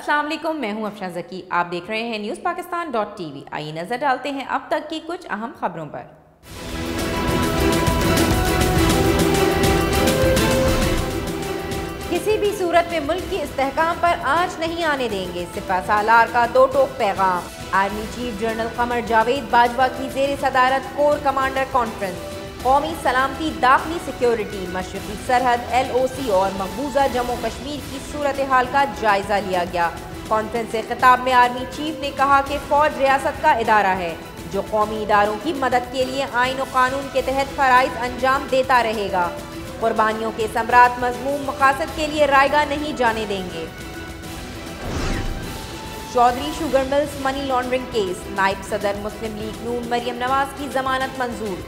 अस्सलाम वालेकुम, मैं हूं अफशा ज़की। आप देख रहे हैं न्यूज़ पाकिस्तान .tv। आइए नजर डालते हैं अब तक की कुछ अहम खबरों पर। किसी भी सूरत में मुल्क की इस्तेहकाम पर आंच नहीं आने देंगे, सिपह सालार का दो टोक पैगाम। Army chief general Qamar Javed Bajwa की जेर सदारत कोर कमांडर कॉन्फ्रेंस। कौमी सलामती, दाखिली सिक्योरिटी, मशरकी सरहद, LOC और मकबूजा जम्मू कश्मीर की सूरत हाल का जायजा लिया गया। कॉन्फ्रेंस से खिताब में आर्मी चीफ ने कहा कि फौज रियासत का इदारा है जो कौमी इदारों की मदद के लिए आइन और कानून के तहत फराइज अंजाम देता रहेगा। कुर्बानियों के सम्राट मज़मूम मकासद के लिए रायगा नहीं जाने देंगे। Chaudhry sugar mills money laundering case, नायब सदर मुस्लिम लीग नून मरियम नवाज की जमानत मंजूर।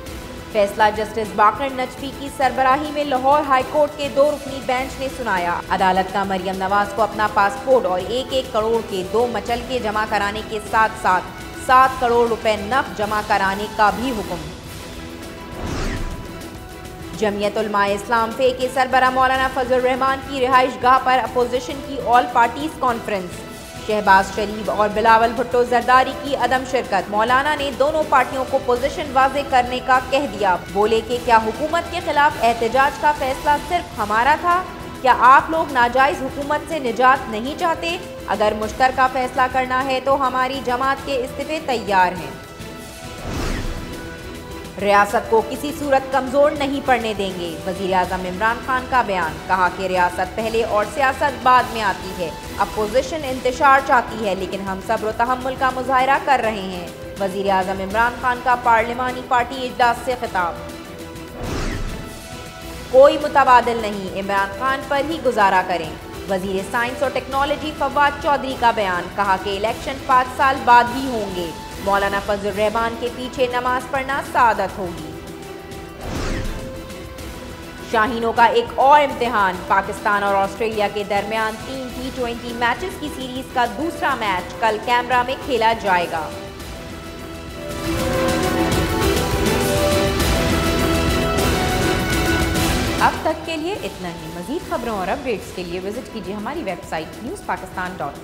फैसला जस्टिस बाकर नजफी की सरबराही में लाहौर हाई कोर्ट के 2 रुकनी बेंच ने सुनाया। अदालत का मरियम नवाज को अपना पासपोर्ट और 1-1 करोड़ के 2 मचलके जमा कराने के साथ साथ 7 करोड़ रुपए नकद जमा कराने का भी हुक्म। जमीयत उलमाए इस्लाम फे के सरबरा मौलाना फजल रहमान की रिहाइश गाह पर अपोजिशन की ऑल पार्टीज कॉन्फ्रेंस। शहबाज शरीफ और बिलावल भुट्टो जरदारी की अदम शिरकत। मौलाना ने दोनों पार्टियों को पोजीशन वाजे करने का कह दिया। बोले कि क्या हुकूमत के खिलाफ एहतजाज का फैसला सिर्फ हमारा था? क्या आप लोग नाजायज हुकूमत से निजात नहीं चाहते? अगर मुश्तरका फैसला करना है तो हमारी जमात के इस्तीफे तैयार हैं। रियासत को किसी सूरत कमजोर नहीं पड़ने देंगे, वजीर आज़म इमरान खान का बयान। कहा कि रियासत पहले और सियासत बाद में आती है। अपोजिशन इंतशार चाहती है लेकिन हम सब्र और तहम्मुल का मुजाहरा कर रहे हैं। वजीर आज़म इमरान खान का पार्लिमानी पार्टी इजलास से खिताब। कोई मुतबादिल नहीं, इमरान खान पर ही गुजारा करें। वजीर साइंस और टेक्नोलॉजी फवाद चौधरी का बयान। कहा कि इलेक्शन 5 साल बाद ही होंगे। मौलाना फजल रहमान के पीछे नमाज पढ़ना सादत होगी। शाहीनों का एक और इम्तिहान। पाकिस्तान और ऑस्ट्रेलिया के दरमियान 3 T20 मैचेस की सीरीज का दूसरा मैच कल कैनबरा में खेला जाएगा। अब तक के लिए इतना ही। मजीद खबरों और अपडेट्स के लिए विजिट कीजिए हमारी वेबसाइट newspakistan.tv।